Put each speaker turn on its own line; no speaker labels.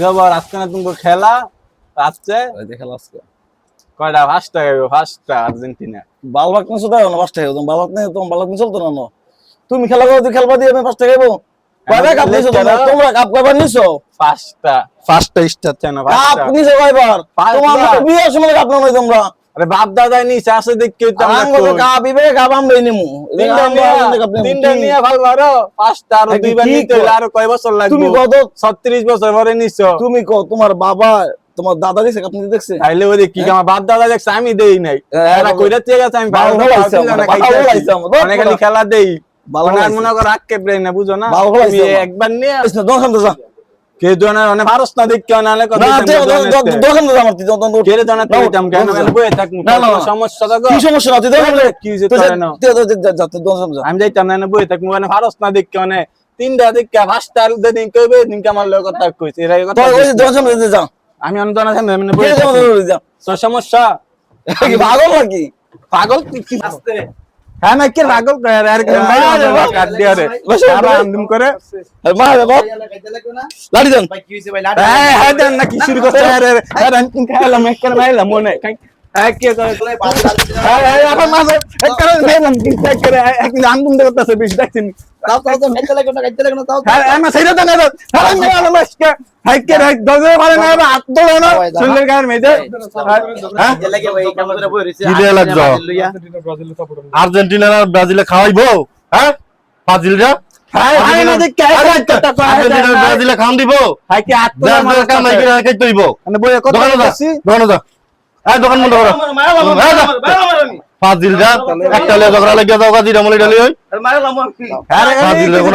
এবার আজকে না তুমি খেলা আজকে
খেলা আজকে
কয়টা ফার্স্টটা গেল ফার্স্টটা আর্জেন্টিনা
বালবাক না শুধু না পাঁচটা খাইবো তুমি বালবাক নেই তোমার বালবাক নিয়ে চলতো না তুমি খেলা করো তুই খেলবা দিয়ে আমি পাঁচটা খাইবো কয়টা কাপ নিছো তোমরা কাপ কয়বার নিছো
ফার্স্টটা স্টার চায় না
কাপ নিছো কয়বার তোমার তো বিয়ের সময় কাপ না তোমরা
আরে বাপ দাদাই নিছে আছে দেখি তো
আমরা কাপ ইবে কাপ আমরাই নিমু
তিনটা নিয়ে ভালো মারো পাঁচটা আর দুইবার নিতে হলে আর কয় বছর লাগবে
তুমি কত
36 বছর পরে নিছো
তুমি কো তোমার বাবা তোমার দাদা দিছে আপনি দেখছেন
তাইলে ওই কি আমার বাপ দাদা দেখছে আমি দেই নাই এরা কইরা থেকে গেছে আমি ভালো অনেক খালি খেলা দেই বানার মনে করে আক্কে ব্রেন না বুঝো না তুমি একবার নিয়ে
আসনা দোকান তো যা
কে জনা মানে ভারস না দেখ কেন নালে কথা
দোকান তো যা মারতি দোকান
কে রে জনা তুই টাম কেন মানে বইে থাক সমস্যা তো
কি সমস্যা না তুই দোকান
কি যে করে না
যা দোকান যা
আমি যাইতাম না বইে থাক মানে ভারস না দেখ কেন তিনটা দেখ পাঁচটা দিন কইবে দিন আমার লগে কথা কইছে এরা কথা
ওই দোকান যা
আমি অন্তর না মানে বইয়ে তো সমস্যা
কি পাগল নাকি
পাগল কি আসতে হ্যাঁ না কি পাগল করে আর কি কাট দিয়া রে সারা আন্দম করে
মার বাপ লাড়ি দেন
ভাই কি হইছে ভাই লাড়ি
হ্যাঁ হ্যাঁ দেন না কি শুরু করতে আরে আরে আন্তিম খাইলাম একবার মাইলাম মনে হ্যাঁ কি করে হ্যাঁ হ্যাঁ আবার মাঝে একবার মাইলাম কি করে একদিন আন্দম করতেছে বেশি দেখছেন
তাও তাও মেতে লাগে না গাইতে লাগে না তাও
হ্যাঁ আমি সেইটা তো না হ্যাঁ মেলা মাসকে হাই কে দজে পারে না হাত ধরে না সুন্দর গায়ের মেয়ে হ্যাঁ
গাইতে লাগে ভাই কেমন করে বই রইছে
কি দিয়ে লাগছো? আর্জেন্টিনা আর ব্রাজিলে খাওয়াইবো হ্যাঁ ব্রাজিলরা
হ্যাঁ হ্যাঁ না দেখ কে
আর্জেন্টিনা আর ব্রাজিলে খাম দিব
হাই কি হাত
যার যার কাম নাই করে খাইতে হইব
মানে বইয়ে কথা
দোকানে যা
বলছি
দোকানে যা এই দোকান বন্ধ করো ব্রাজিলরা একটা লে ঝগড়া লাগিয়া দাও গাজি ডামলি ডালি হই
মারলাম
আরে
ব্রাজিলের কোন